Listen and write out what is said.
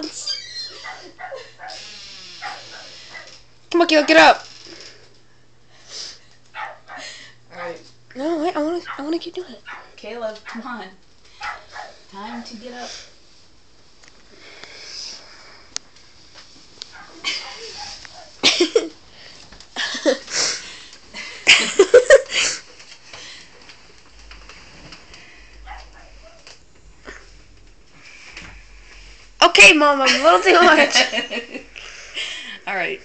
bounce. Come on, Caleb, get up. Alright. No, wait, I wanna keep doing it. Caleb, come on. Time to get up. Okay, Mom, I'm a little too much. Alright.